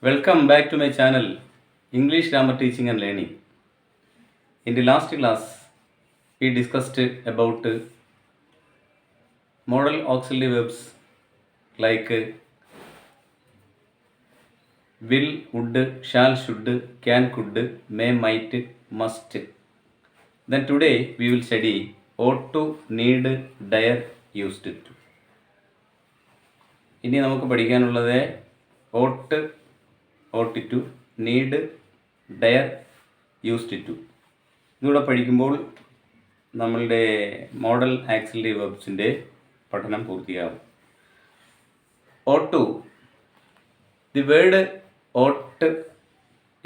Welcome back to my channel English Grammar Teaching and Learning. In the last class, we discussed about modal auxiliary verbs like will, would, shall, should, can, could, may, might, must. Then today we will study ought to, need, dare, used to. ഇനി നമുക്ക് പഠിക്കാനുള്ളത് ought, ought to, need, dare, used to. ഇതുകൂടെ പഠിക്കുമ്പോൾ നമ്മളുടെ model axillary വെർബ്സിൻ്റെ പഠനം പൂർത്തിയാകും. ought to, the word ought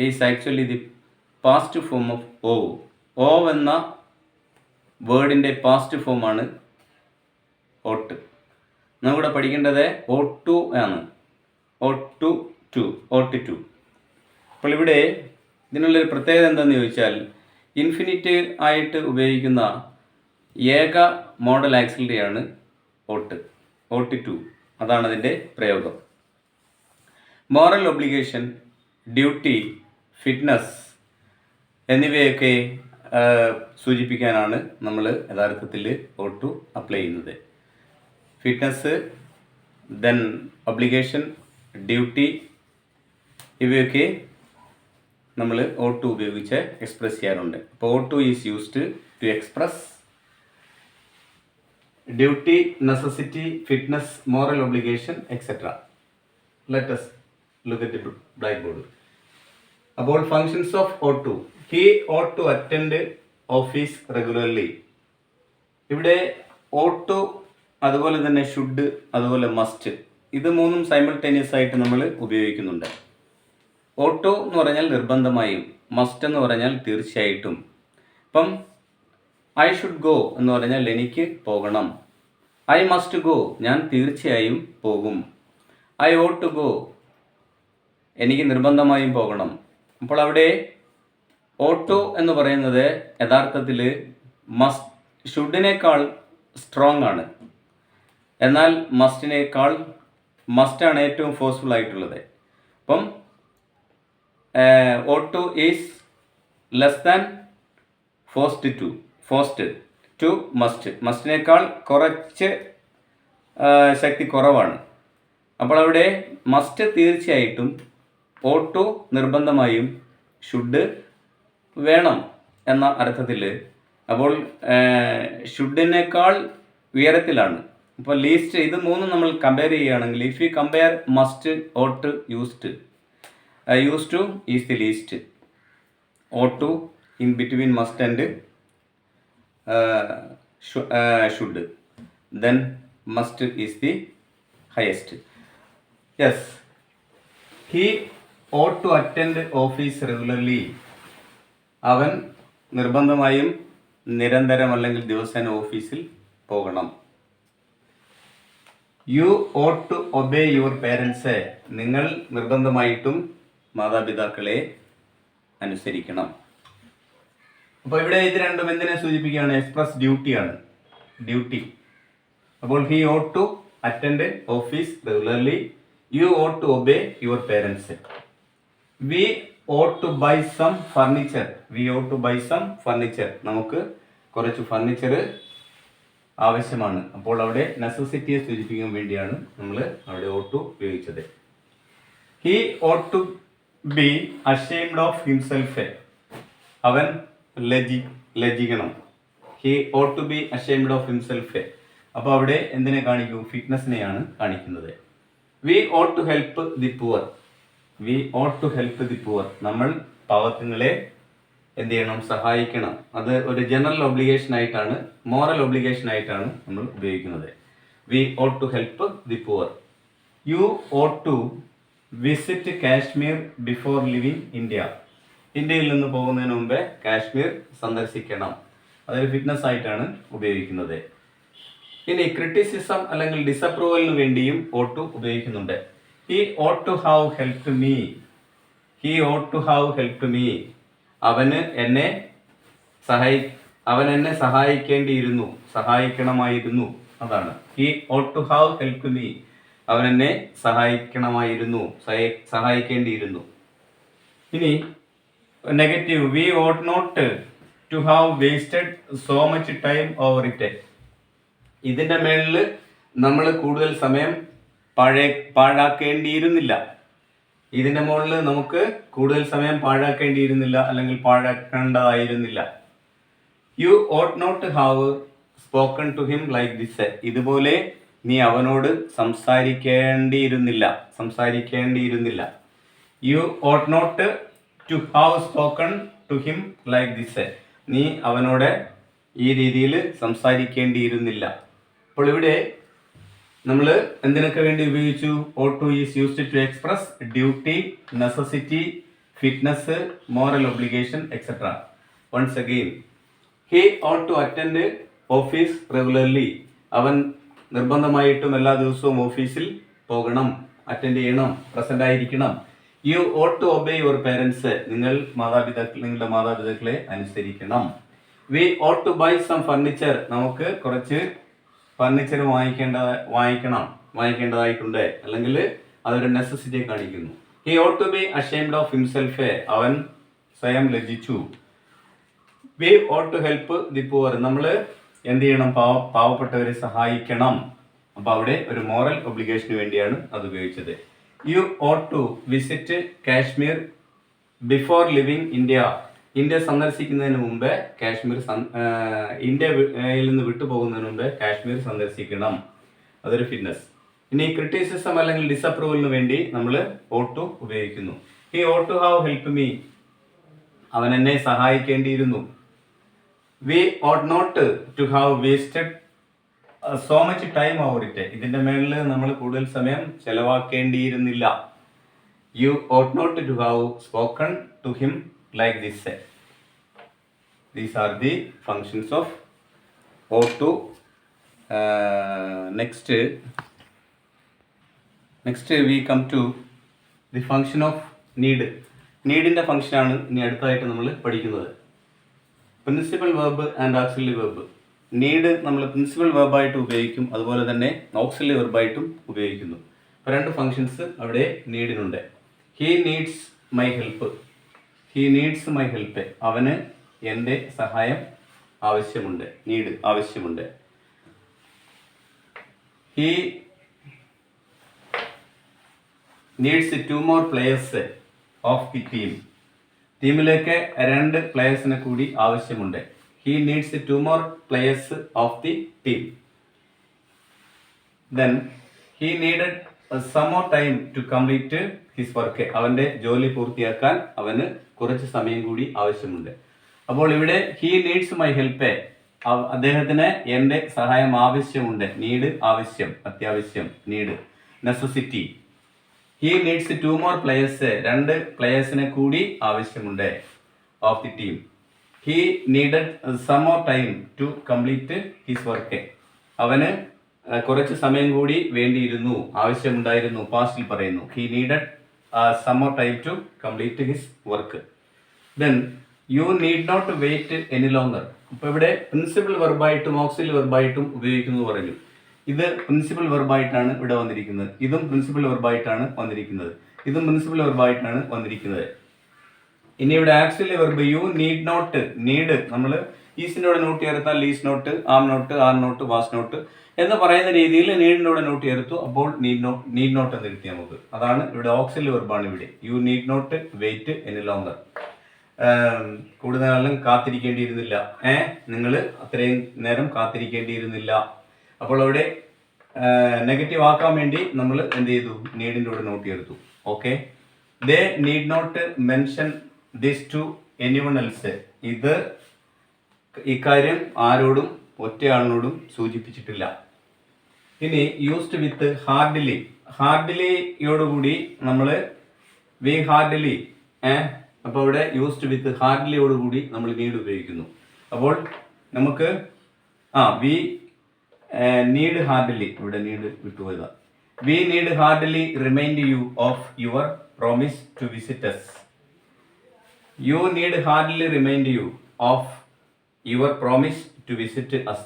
is actually the past form of o. o എന്ന വേർഡിൻ്റെ past ഫോമാണ് ought. നമ്മളിവിടെ പഠിക്കേണ്ടത് ought to ആണ്. ought to. അപ്പോൾ ഇവിടെ ഇതിനുള്ളൊരു പ്രത്യേകത എന്താണെന്ന് ചോദിച്ചാൽ ഇൻഫിനിറ്റ് ആയിട്ട് ഉപയോഗിക്കുന്ന ഏക മോഡൽ ആക്സിലറിയാണ് ought to. അതാണ് അതിൻ്റെ പ്രയോഗം. മോറൽ ഒബ്ലിഗേഷൻ, ഡ്യൂട്ടി, ഫിറ്റ്നസ് എന്നിവയൊക്കെ സൂചിപ്പിക്കാനാണ് നമ്മൾ യഥാർത്ഥത്തിൽ ought to അപ്ലൈ ചെയ്യുന്നത്. ഫിറ്റ്നസ്, ദെൻ ഒബ്ലിഗേഷൻ, ഡ്യൂട്ടി ഇവയൊക്കെ നമ്മൾ ought to ഉപയോഗിച്ച് എക്സ്പ്രസ് ചെയ്യാറുണ്ട്. അപ്പോൾ ought to is used to express duty, necessity, fitness, moral obligation etcetera. Let us look at the blackboard. About functions of ought to. He ought to attend office regularly. ഇവിടെ ought to അതുപോലെ തന്നെ should, അതുപോലെ must, ഇത് മൂന്നും simultaneous ആയിട്ട് നമ്മൾ ഉപയോഗിക്കുന്നുണ്ട്. ought to എന്ന് പറഞ്ഞാൽ നിർബന്ധമായും, മസ്റ്റ് എന്ന് പറഞ്ഞാൽ തീർച്ചയായിട്ടും. ഇപ്പം ഐ ഷുഡ് ഗോ എന്ന് പറഞ്ഞാൽ എനിക്ക് പോകണം. ഐ മസ്റ്റ് ഗോ, ഞാൻ തീർച്ചയായും പോകും. ഐ ought to ഗോ, എനിക്ക് നിർബന്ധമായും പോകണം. അപ്പോൾ അവിടെ ought to എന്ന് പറയുന്നത് യഥാർത്ഥത്തിൽ ഷുഡിനേക്കാൾ സ്ട്രോങ് ആണ്. എന്നാൽ മസ്റ്റാണ് ഏറ്റവും ഫോഴ്സ്ഫുൾ ആയിട്ടുള്ളത്. അപ്പം ought to is less than forced to must. മസ്റ്റിനേക്കാൾ കുറച്ച് ശക്തി കുറവാണ്. അപ്പോൾ അവിടെ മസ്റ്റ് തീർച്ചയായിട്ടും, ought to നിർബന്ധമായും, ഷുഡ് വേണം എന്ന അർത്ഥത്തിൽ. അപ്പോൾ ഷുഡിനേക്കാൾ ഉയരത്തിലാണ്. അപ്പോൾ ലീസ്റ്റ്, ഇത് മൂന്നും നമ്മൾ കമ്പയർ ചെയ്യുകയാണെങ്കിൽ if you compare must, ought, used to is the least. ought to in between must and should. Then must is the highest. Yes, he ought to attend office regularly. അവൻ നിർബന്ധമായും നിരന്തരം അല്ലെങ്കിൽ ദിവസേന ഓഫീസിൽ പോകണം. You ought to obey your parents. നിങ്ങൾ നിർബന്ധമായിട്ടും മാതാപിതാക്കളെ അനുസരിക്കണം. അപ്പോൾ ഇവിടെ ഇത് രണ്ടും എന്തിനെ സൂചിപ്പിക്കുകയാണ്? എക്സ്പ്രസ് ഡ്യൂട്ടിയാണ്. ഡ്യൂട്ടി. അപ്പോൾ he ought to attend office regularly. You ought to obey your parents. We ought to buy some furniture. നമുക്ക് കുറച്ച് ഫർണിച്ചർ ആവശ്യമാണ്. അപ്പോൾ അവിടെ നെസസിറ്റിയെ സൂചിപ്പിക്കാൻ വേണ്ടിയാണ് നമ്മൾ അവിടെ ought to ഉപയോഗിച്ചത്. He ought to be ashamed of himself. അവൻ ലജ്ജിക്കണം. He ought to be ashamed of himself. അപ്പോൾ അവിടെ എന്തിനെ കാണിക്കും? ഫിറ്റ്നസിനെയാണ് കാണിക്കുന്നത്. We ought to help the poor. നമ്മൾ പാവത്തുങ്ങളെ എന്ത് ചെയ്യണം? സഹായിക്കണം. അത് ഒരു ജനറൽ ഒബ്ലിഗേഷൻ ആയിട്ടാണ്, മോറൽ ഒബ്ലിഗേഷൻ ആയിട്ടാണ് നമ്മൾ ഉപയോഗിക്കുന്നത്. We ought to help the poor. You ought to visit Kashmir before leaving India. ഇന്ത്യയിൽ നിന്ന് പോകുന്നതിന് മുമ്പേ കാശ്മീർ സന്ദർശിക്കണം. അതൊരു ഫിറ്റ്നസ് ആയിട്ടാണ് ഉപയോഗിക്കുന്നത്. ഇനി ക്രിറ്റിസിസം അല്ലെങ്കിൽ ഡിസപ്രൂവലിന് വേണ്ടിയും ought to ഉപയോഗിക്കുന്നുണ്ട്. He ought to have helped me. അവൻ എന്നെ സഹായിക്കേണ്ടിയിരുന്നു, സഹായിക്കണമായിരുന്നു. അതാണ് he ought to have helped me. അവൻ എന്നെ സഹായിക്കേണ്ടിയിരുന്നു. ഇനി negative, we ought not to have wasted so much time over it. ഇതിന്റെ മേളിൽ നമ്മൾ കൂടുതൽ സമയം പാഴാക്കേണ്ടിയിരുന്നില്ല. ഇതിന്റെ മുകളിൽ നമുക്ക് കൂടുതൽ സമയം പാഴാക്കേണ്ടിയിരുന്നില്ല, അല്ലെങ്കിൽ പാഴാക്കേണ്ടതായിരുന്നില്ല. You ought not to have spoken to him like this. ഇതുപോലെ നീ അവനോട് സംസാരിക്കേണ്ടിയിരുന്നില്ല. You ought not to have spoken to him like this. നീ അവനോട് ഈ രീതിയിൽ സംസാരിക്കേണ്ടിയിരുന്നില്ല. അപ്പോൾ ഇവിടെ നമ്മൾ എന്തിനൊക്കെ വേണ്ടി ഉപയോഗിച്ചു? ought to is used to express duty, necessity, fitness, moral obligation, etc. Once again, he ought to attend office regularly. അവൻ നിർബന്ധമായിട്ടും എല്ലാ ദിവസവും ഓഫീസിൽ പോകണം, അറ്റൻഡ് ചെയ്യണം, പ്രസന്റ് ആയിരിക്കണം. You ought to obey your parents. നിങ്ങളുടെ മാതാപിതാക്കളെ അനുസരിക്കണം. We ought to buy some furniture. നമുക്ക് കുറച്ച് ഫർണിച്ചർ വാങ്ങിക്കേണ്ടതായിട്ടുണ്ട്, അല്ലെങ്കിൽ അതൊരു നെസസിറ്റിയെ കാണിക്കുന്നു. He ought to be ashamed of himself. അവൻ സ്വയം ലജ്ജിച്ചു. We ought to help the poor. നമ്മൾ എന്ത് ചെയ്യണം? പാവപ്പെട്ടവരെ സഹായിക്കണം. അപ്പോൾ അവിടെ ഒരു മോറൽ ഒബ്ലിഗേഷന് വേണ്ടിയാണ് അത് ഉപയോഗിച്ചത്. You ought to visit Kashmir before leaving India. India സന്ദർശിക്കുന്നതിന് മുമ്പ് ഇന്ത്യയിൽ നിന്ന് വിട്ടുപോകുന്നതിന് മുമ്പ് കാശ്മീർ സന്ദർശിക്കണം. അതൊരു ഫിറ്റ്നസ്. ഇനി ക്രിറ്റിസിസം അല്ലെങ്കിൽ ഡിസപ്രൂവലിന് വേണ്ടി നമ്മൾ ought to ഉപയോഗിക്കുന്നു. He ought to have helped me. അവൻ എന്നെ സഹായിക്കേണ്ടിയിരുന്നു. We ought not to have wasted so much time over it. ഇതിന്റെ മേളിൽ നമ്മൾ കൂടുതൽ സമയം ചെലവാക്കേണ്ടിയിരുന്നില്ല. You ought not to have spoken to him like this. These are the functions of ought to. Next we come to the function of need. നീഡിൻ്റെ ഫംഗ്ഷനാണ് ഇനി അടുത്തതായിട്ട് നമ്മൾ പഠിക്കുന്നത്. Principal verb and auxiliary verb. Need നമ്മൾ principal വെർബായിട്ട് ഉപയോഗിക്കും, അതുപോലെ തന്നെ auxiliary വെർബായിട്ടും ഉപയോഗിക്കുന്നു. അപ്പോൾ രണ്ട് ഫങ്ഷൻസ് അവിടെ നീഡിനുണ്ട്. He needs my help. അവന് എൻ്റെ സഹായം ആവശ്യമുണ്ട്. നീഡ് ആവശ്യമുണ്ട്. He needs 2 more players of the team. ടീമിലേക്ക് 2 പ്ലെയേഴ്സിനെ കൂടി ആവശ്യമുണ്ട്. He needs 2 more players of the team. Then he needed some more time to complete his work. അവൻ്റെ ജോലി പൂർത്തിയാക്കാൻ അവന് കുറച്ച് സമയം കൂടി ആവശ്യമുണ്ട്. അപ്പോൾ ഇവിടെ he needs my help. അദ്ദേഹത്തിന് എൻ്റെ സഹായം ആവശ്യമുണ്ട്. നീഡ് ആവശ്യം, അത്യാവശ്യം, need, necessity. he needs 2 more players. 2 പ്ലെയേഴ്സിനെ കൂടി ആവശ്യമുണ്ട് of the team. he needed some more time to complete his work. അവന് കുറച്ച് സമയം കൂടി വേണ്ടിയിരുന്നു, ആവശ്യമുണ്ടായിരുന്നു. പാസ്റ്റിൽ പറയുന്നു he needed some more time to complete his work. Then you need not wait any longer. ഇപ്പോൾ ഇവിടെ പ്രിൻസിപ്പൽ വെർബായിട്ടും ഓക്സിലറി വെർബായിട്ടും ഉപയോഗിക്കുന്നു പറഞ്ഞു. ഇത് പ്രിൻസിപ്പൽ വെർബായിട്ടാണ് ഇവിടെ വന്നിരിക്കുന്നത്. ഇതും പ്രിൻസിപ്പൽ വെർബായിട്ടാണ് വന്നിരിക്കുന്നത്. ഇതും പ്രിൻസിപ്പൽ വെർബായിട്ടാണ് വന്നിരിക്കുന്നത്. ഇനി ഇവിടെ auxiliary verb you need not. Need നമ്മൾ ഈസിൻ്റെ കൂടെ നോട്ട് ചേർത്താൽ is not, am not, are not, was not എന്ന് പറയുന്ന രീതിയിൽ നീഡിൻ്റെ കൂടെ നോട്ട് ചേർത്തു. അപ്പോൾ നീഡ് നോട്ട് എന്ന് എഴുതി നമുക്ക്. അതാണ് ഇവിടെ ഓക്സിലറി വെർബാണ് ഇവിടെ. You need not wait any longer. കൂടുതൽ നാളും കാത്തിരിക്കേണ്ടിയിരുന്നില്ല. നിങ്ങൾ അത്രയും നേരം കാത്തിരിക്കേണ്ടിയിരുന്നില്ല. അപ്പോൾ അവിടെ നെഗറ്റീവ് ആക്കാൻ വേണ്ടി നമ്മൾ എന്ത് ചെയ്തു? നീഡിൻ്റെ കൂടെ നോട്ട് ചേർത്തു. Okay. They need not mention this to anyone else. ഇത് ഇക്കാര്യം ആരോടും ഒറ്റയാളിനോടും സൂചിപ്പിച്ചിട്ടില്ല. ഇനി യൂസ്ഡ് വിത്ത് ഹാർഡ്ലി. ഹാർഡ്ലിയോടുകൂടി നമ്മൾ വി ഹാർഡ്ലി. അപ്പോൾ ഇവിടെ യൂസ്ഡ് വിത്ത് ഹാർഡ്ലിയോടുകൂടി നമ്മൾ നീഡ് ഉപയോഗിക്കുന്നു. അപ്പോൾ നമുക്ക് വി നീഡ് ഹാർഡ്ലി. ഇവിടെ നീഡ് വിട്ടുപോയതാ. We need hardly remind you of your promise to visit us. You need hardly remind you of your promise to visit us.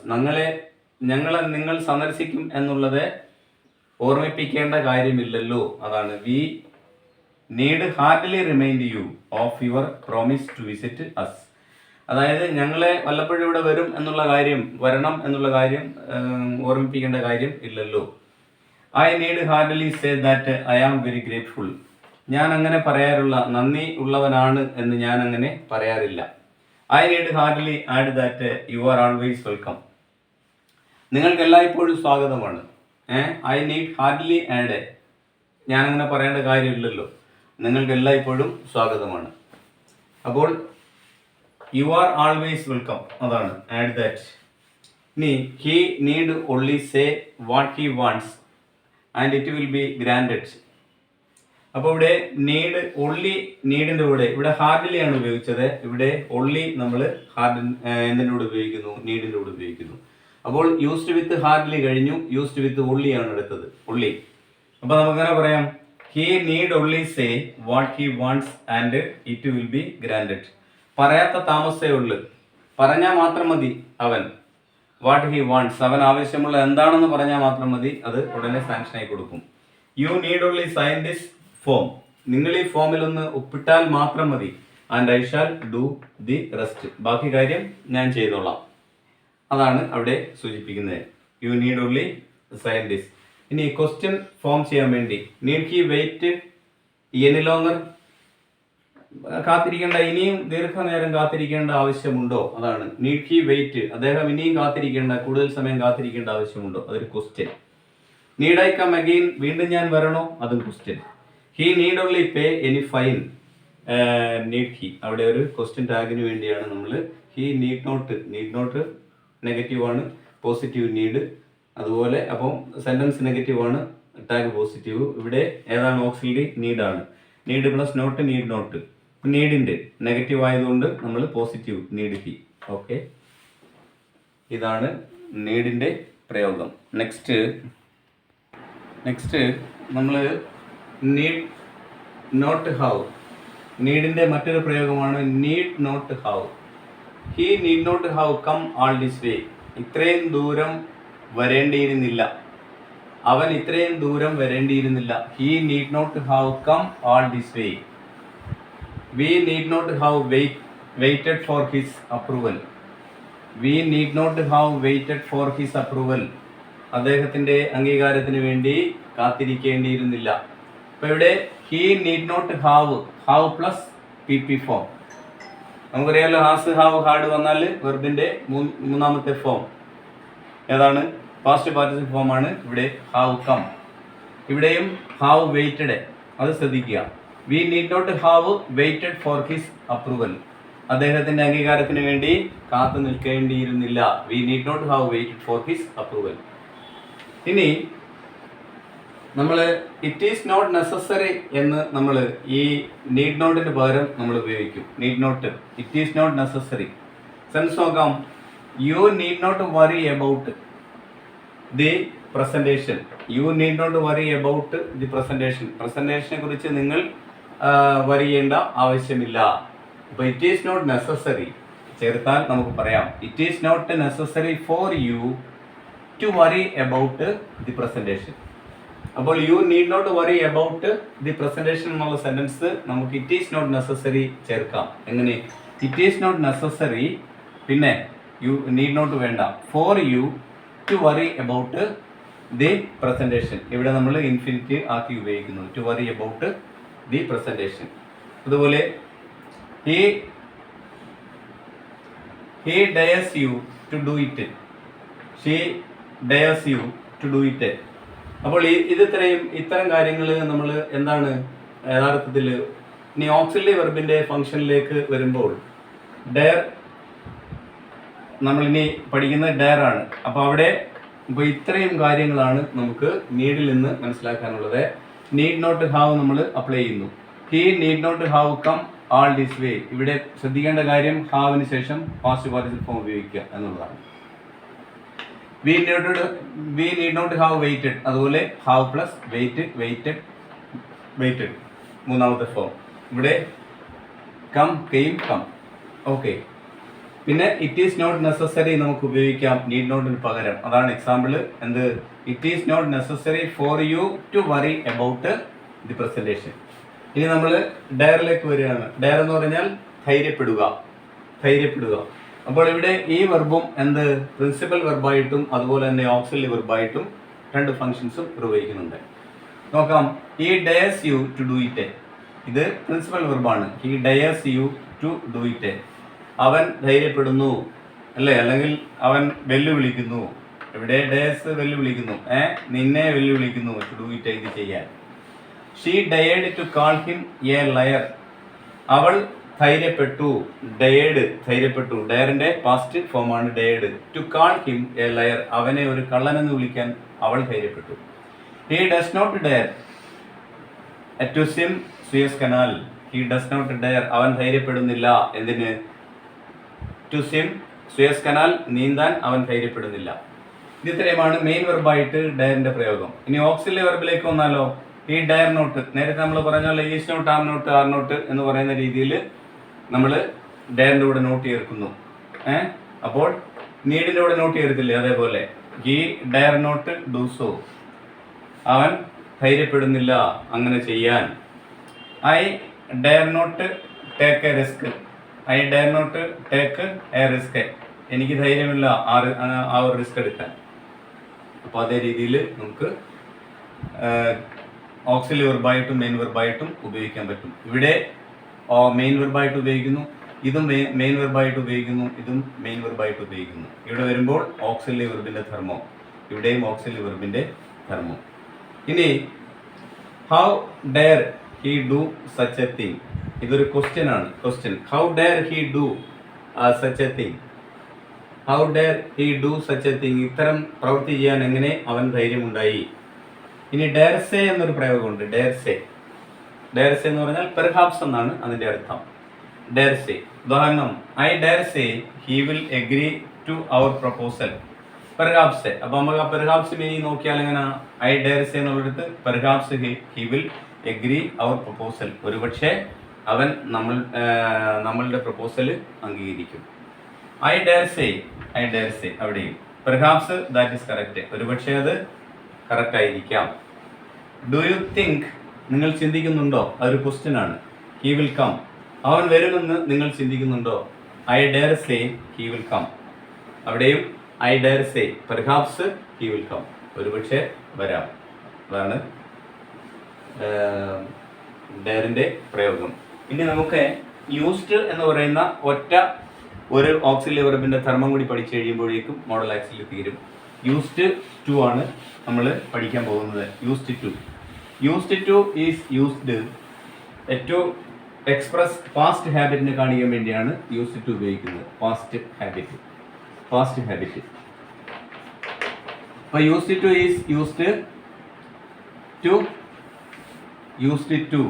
നിങ്ങൾ സന്ദർശിക്കും എന്നുള്ളത് ഓർമ്മിപ്പിക്കേണ്ട കാര്യമില്ലല്ലോ, അതാണ്. We need hardly remind you of your promise to visit us. അതായത് ഞങ്ങളെ വല്ലപ്പോഴും ഇവിടെ വരണം എന്നുള്ള കാര്യം ഓർമ്മിപ്പിക്കേണ്ട കാര്യം ഇല്ലല്ലോ. I need hardly say that I am very grateful. ഞാൻ അങ്ങനെ പറയാറുള്ള, നന്ദി ഉള്ളവനാണ് എന്ന് ഞാൻ അങ്ങനെ പറയാറില്ല. I need hardly add that you are always welcome. നിങ്ങൾക്ക് എല്ലായ്പ്പോഴും സ്വാഗതമാണ്. ഐ നീഡ് ഹാർഡ്ലി ആഡ്, ഞാൻ അങ്ങനെ പറയേണ്ട കാര്യമില്ലല്ലോ, നിങ്ങൾക്ക് എല്ലായ്പ്പോഴും സ്വാഗതമാണ്. അപ്പോൾ യു ആർ ആൾവേസ് വെൽക്കം, അതാണ് ആഡ് ദാറ്റ്. ഇനി he need only say what he wants and it will be granted. അപ്പോൾ ഇവിടെ നീഡ് ഓൺലി, നീഡിൻ്റെ കൂടെ ഇവിടെ ഹാർഡ്ലി ആണ് ഉപയോഗിച്ചത്. ഇവിടെ ഓൺലി നമ്മൾ എന്തിൻ്റെ കൂടെ ഉപയോഗിക്കുന്നു? നീഡിൻ്റെ കൂടെ ഉപയോഗിക്കുന്നു. അപ്പോൾ യൂസ്ഡ് വിത്ത് ഹാർഡ്ലി കഴിഞ്ഞു, യൂസ്ഡ് വിത്ത് ഓൺലി ആണ് എടുത്തത്, ഓൺലി. അപ്പോൾ നമുക്കങ്ങനെ പറയാം, he need only say what he wants and it will be granted. പറയാത്ത താമസേ ഉള്ളു, പറഞ്ഞാൽ മാത്രം മതി അവൻ. വാട്ട് ഹി വാണ്ട്സ്, അവൻ ആവശ്യമുള്ള എന്താണെന്ന് പറഞ്ഞാൽ മാത്രം മതി, അത് ഉടനെ സാങ്ഷനായി കൊടുക്കും. You need only sign this form, നിങ്ങൾ ഈ ഫോമിൽ ഒന്ന് ഒപ്പിട്ടാൽ മാത്രം മതി. And I shall do the rest, ബാക്കി കാര്യം ഞാൻ ചെയ്തോളാം, അതാണ് അവിടെ സൂചിപ്പിക്കുന്നത്. You need only sign this. ഇനി ക്വസ്റ്റ്യൻ ഫോം ചെയ്യാൻ വേണ്ടി need he wait any longer, കാത്തിരിക്കേണ്ട, ഇനിയും ദീർഘനേരം കാത്തിരിക്കേണ്ട ആവശ്യമുണ്ടോ, അതാണ്. നീഡ് ഹി വെയിറ്റ്, അദ്ദേഹം ഇനിയും കാത്തിരിക്കേണ്ട, കൂടുതൽ സമയം കാത്തിരിക്കേണ്ട ആവശ്യമുണ്ടോ, അതൊരു question. Need I come again, വീണ്ടും ഞാൻ വരണോ, അതും question. He need only pay any fine, need he, അവിടെ ഒരു ക്വസ്റ്റ്യൻ ടാഗിന് വേണ്ടിയാണ് നമ്മൾ ഹി നീഡ് നോട്ട് നെഗറ്റീവ് ആണ്, പോസിറ്റീവ് നീഡ്. അതുപോലെ അപ്പം സെന്റൻസ് നെഗറ്റീവ് ആണ്, ടാഗ് പോസിറ്റീവ്. ഇവിടെ ഏതാണ് ഓക്സിലറി? നീഡാണ്. Need plus not, need not. നീഡിൻ്റെ നെഗറ്റീവ് ആയതുകൊണ്ട് നമ്മൾ പോസിറ്റീവ്, നീഡ് ഹി. ഓക്കെ, ഇതാണ് നീഡിൻ്റെ പ്രയോഗം. നെക്സ്റ്റ് നമ്മൾ നീഡ് നോട്ട് ഹാവ്, നീഡിൻ്റെ മറ്റൊരു പ്രയോഗമാണ് need not have. He need not have come all this way, ഇത്രയും ദൂരം വരേണ്ടിയിരുന്നില്ല, അവൻ ഇത്രയും ദൂരം വരേണ്ടിയിരുന്നില്ല. He need not have come all this way. We need not have waited for his approval. We need not have waited for his approval, അദ്ദേഹത്തിൻ്റെ അംഗീകാരത്തിന് വേണ്ടി കാത്തിരിക്കേണ്ടിയിരുന്നില്ല. അപ്പോൾ ഇവിടെ he need not have plus P P form. നമുക്കറിയാമല്ലോ, has, have, had വന്നാൽ വെർബിൻ്റെ മൂന്നാമത്തെ ഫോം ഏതാണ്? പാസ്റ്റ് പാർട്ടിസിപ്പിൾ ഫോം ആണ്. ഇവിടെ ഹാവ് കം, ഇവിടെയും ഹാവ് വെയിറ്റഡ്, അത് ശ്രദ്ധിക്കുക. We need not have waited for his approval, അദ്ദേഹത്തിൻ്റെ അംഗീകാരത്തിന് വേണ്ടി കാത്തു നിൽക്കേണ്ടിയിരുന്നില്ല. We need not have waited for his approval. ഇനി നമ്മൾ ഇറ്റ് ഈസ് നോട്ട് നെസസറി എന്ന് നമ്മൾ ഈ നീഡ് നോട്ടിന് പകരം നമ്മൾ ഉപയോഗിക്കും. Need not, it is not necessary. Sense നോക്കാം. You need not worry about the presentation. You need not worry about the presentation. പ്രസൻറ്റേഷനെ കുറിച്ച് നിങ്ങൾ വറി ചെയ്യേണ്ട ആവശ്യമില്ല. അപ്പോൾ ഇറ്റ് ഈസ് നോട്ട് നെസസറി ചേർത്താൽ നമുക്ക് പറയാം, it is not necessary for you to worry about the presentation. അപ്പോൾ you need not worry about the presentation എന്നുള്ള സെൻറ്റൻസ് നമുക്ക് ഇറ്റ് ഈസ് നോട്ട് നെസസറി ചേർക്കാം. എങ്ങനെ? ഇറ്റ് ഈസ് നോട്ട് നെസസറി, പിന്നെ you need not വേണ്ട, for you to worry about the presentation. ഇവിടെ നമ്മൾ infinitive ആക്കി ഉപയോഗിക്കുന്നു, to worry about the presentation. അതുപോലെ he dares you to do it, she dares you to do it. അപ്പോൾ ഇത്തരം കാര്യങ്ങൾ നമ്മൾ എന്താണ് യഥാർത്ഥത്തിൽ ഇനി ഓക്സിലറി വെർബിൻ്റെ ഫംഗ്ഷനിലേക്ക് വരുമ്പോൾ ഡെയർ നമ്മളിനി പഠിക്കുന്നത് ഡെയർ ആണ്. അപ്പോൾ അവിടെ ഇപ്പോൾ ഇത്രയും കാര്യങ്ങളാണ് നമുക്ക് നീഡിൽ നിന്ന് മനസ്സിലാക്കാനുള്ളത്. നീഡ് നോട്ട് ഹാവ് നമ്മൾ അപ്ലൈ ചെയ്യുന്നു. He need not have come all this way. ഇവിടെ ശ്രദ്ധിക്കേണ്ട കാര്യം ഹാവിന് ശേഷം പാസ്റ്റ് പാർട്ടിസിപ്പിൾ ഫോം ഉപയോഗിക്കുക എന്നുള്ളതാണ്. We need not have waited, അതുപോലെ ഹാവ് പ്ലസ് വെയിറ്റഡ് മൂന്നാമത്തെ ഫോം. ഇവിടെ കം, കെയിം, കം. ഓക്കെ, പിന്നെ ഇറ്റ് ഈസ് നോട്ട് നെസസറി നമുക്ക് ഉപയോഗിക്കാം നീഡ് നോട്ടിന് പകരം. അതാണ് എക്സാമ്പിൾ. എന്ത്? It is not necessary for you to worry about the presentation. ഇനി നമ്മൾ ഡയറിലേക്ക് വരികയാണ്. ഡയർ എന്ന് പറഞ്ഞാൽ ധൈര്യപ്പെടുക, ധൈര്യപ്പെടുക. അപ്പോൾ ഇവിടെ ഈ വെർബും എന്ത് പ്രിൻസിപ്പൽ വെർബായിട്ടും അതുപോലെ തന്നെ ഓക്സിലറി വെർബായിട്ടും രണ്ട് ഫങ്ഷൻസും നിർവഹിക്കുന്നുണ്ട്. നോക്കാം. He dares you to do it. ഇത് പ്രിൻസിപ്പൽ വെർബാണ്. He dares you to do it. അവൻ ധൈര്യപ്പെടുന്നു അല്ലേ, അല്ലെങ്കിൽ അവൻ വെല്ലുവിളിക്കുന്നു. ഇവിടെ ഡയർസ് വെല്ലുവിളിക്കുന്നു, നിന്നെ വെല്ലുവിളിക്കുന്നു ടു ഡു ഇറ്റ്, ഇത് ചെയ്യാൻ. She dared to call him a liar. അവൾ ധൈര്യപ്പെട്ടു. ഡയേർഡ് ധൈര്യപ്പെട്ടു. ഡയറിന്റെ പാസ്റ്റ് ഫോമാണ് dared. To call him a liar, അവനെ ഒരു കള്ളനെന്ന് വിളിക്കാൻ അവൾ ധൈര്യപ്പെട്ടു. He does not dare to swim Suez canal. He does not dare, അവൻ ധൈര്യപ്പെടുന്നില്ല. എന്തിന്? ടു സ്വിം സുയസ് കനാൽ, നീന്താൻ അവൻ ധൈര്യപ്പെടുന്നില്ല. ഇത് ഇത്രയുമാണ് മെയിൻ വെർബായിട്ട് ഡയറിന്റെ പ്രയോഗം. ഇനി ഓക്സിലറി വെർബിലേക്ക് വന്നാലോ. ഈ ഡയർ നോട്ട് നേരത്തെ നമ്മൾ പറഞ്ഞ പോലെ is not, am not, are not എന്ന് പറയുന്ന രീതിയിൽ നമ്മൾ ഡയറിൻ്റെ കൂടെ നോട്ട് ചേർക്കുന്നു. അപ്പോൾ നീഡിൻ്റെ കൂടെ നോട്ട് ചേർത്തില്ലേ, അതേപോലെ he dare not do so, അവൻ ധൈര്യപ്പെടുന്നില്ല അങ്ങനെ ചെയ്യാൻ. I dare not take a risk. I dare not take a risk, എനിക്ക് ധൈര്യമില്ല ആ ഒരു റിസ്ക് എടുക്കാൻ. അപ്പോൾ അതേ രീതിയിൽ നമുക്ക് ഓക്സിലറി വെർബായിട്ടും മെയിൻ വെർബായിട്ടും ഉപയോഗിക്കാൻ പറ്റും. ഇവിടെ മെയിൻ വെർബായിട്ട് ഉപയോഗിക്കുന്നു, ഇതും മെയിൻ വെർബായിട്ട് ഉപയോഗിക്കുന്നു, ഇതും മെയിൻ വെർബായിട്ട് ഉപയോഗിക്കുന്നു. ഇവിടെ വരുമ്പോൾ ഓക്സിലറി വെർബിൻ്റെ ധർമ്മം, ഇവിടെയും ഓക്സിലറി വെർബിൻ്റെ ധർമ്മം. ഇനി how dare he do such A thing. ഇതൊരു ക്വസ്റ്റ്യൻ ആണ്. Question. How dare he do such A thing. How dare he do such A thing. ഇത്തരം പ്രവൃത്തി ചെയ്യാൻ എങ്ങനെ അവൻ ധൈര്യമുണ്ടായി. ഇനി ഡെയർസേ എന്നൊരു പ്രയോഗമുണ്ട്. ഡെയർസേ. ഡെയർസേ എന്ന് പറഞ്ഞാൽ പെർഹാപ്സ് എന്നാണ് അതിൻ്റെ അർത്ഥം. ഡെയർസേ. ഉദാഹരണം, I daresay he will agree to our proposal. Perhaps. അപ്പോൾ നമുക്ക് ആ പെർഹാപ്സ് മീനിങ് നോക്കിയാൽ എങ്ങനെ? ഐ ഡെയർസേ എന്നുള്ളടത്ത് perhaps he will agree our proposal. ഒരുപക്ഷെ അവൻ നമ്മളുടെ പ്രപ്പോസൽ അംഗീകരിക്കും. ഐ ഡെയർസേ, ഐ ഡെയർസേ അവിടെയും പെർഹാപ്സ് ദാറ്റ് ഈസ് കറക്റ്റ്. ഒരുപക്ഷെ അത് കറക്റ്റ് ആയിരിക്കാം. ഡു യു തിങ്ക്, നിങ്ങൾ ചിന്തിക്കുന്നുണ്ടോ? അതൊരു ക്വസ്റ്റ്യൻ ആണ്. ഹി വിൽ കം, അവൻ വരുമെന്ന് നിങ്ങൾ ചിന്തിക്കുന്നുണ്ടോ? I dare say he will come. അവിടെയും I dare say perhaps he will come, ഒരുപക്ഷെ വരാം. അതാണ് ഡെയറിൻ്റെ പ്രയോഗം. ഇനി നമുക്ക് യൂസ്ഡ് എന്ന് പറയുന്ന ഒരു ഓക്സിലറി വെർബിൻ്റെ ധർമ്മം കൂടി പഠിച്ചു കഴിയുമ്പോഴേക്കും മോഡൽ ആക്സിൽ തീരും. യൂസ്ഡ് ടു ആണ് നമ്മൾ പഠിക്കാൻ പോകുന്നത്. Used to. Used to is used to express past ഹാബിറ്റിനെ കാണിക്കാൻ വേണ്ടിയാണ് യൂസ്ഡ് ടു ഉപയോഗിക്കുന്നത്. Past habit, past habit. അപ്പോൾ used to is used to, used to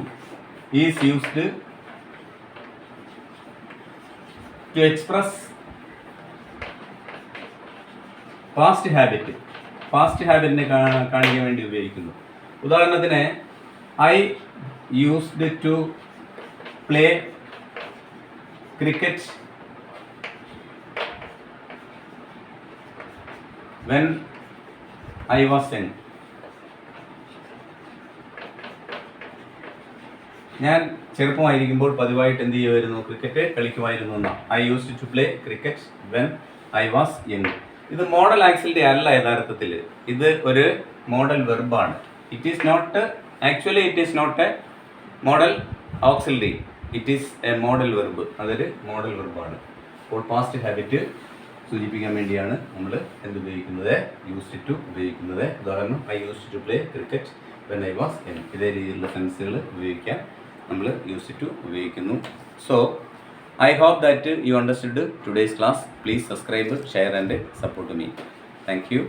is used to express past habit. Past ഹാബിറ്റിനെ കാണിക്കാൻ വേണ്ടി ഉപയോഗിക്കുന്നു. ഉദാഹരണത്തിന്, I used to play cricket when I was young. ഞാൻ ചെറുപ്പമായിരിക്കുമ്പോൾ പതിവായിട്ട് എന്ത് ചെയ്യുമായിരുന്നു? ക്രിക്കറ്റ് കളിക്കുമായിരുന്നു എന്നാണ്. I used to play cricket when I was young. ഇത് മോഡൽ ആക്സിലിറ്റി അല്ല യഥാർത്ഥത്തിൽ. ഇത് ഒരു മോഡൽ വെർബാണ്. It is not, actually it is not a modal auxiliary, it is a modal verb. അതൊരു മോഡൽ വെർബാണ്. അപ്പോൾ പാസ്റ്റ് ഹാബിറ്റ് സൂചിപ്പിക്കാൻ വേണ്ടിയാണ് നമ്മൾ എന്തുപയോഗിക്കുന്നത്? യൂസ്ഡ് ടു ഉപയോഗിക്കുന്നത്. ഉദാഹരണം, I used to play cricket when I was young. ഇതേ രീതിയിലുള്ള സെൻസുകൾ ഉപയോഗിക്കാൻ നമ്മൾ യൂസ്ഡ് ടു ഉപയോഗിക്കുന്നു. So I hope that you understood today's class. Please subscribe, share and support me. Thank you.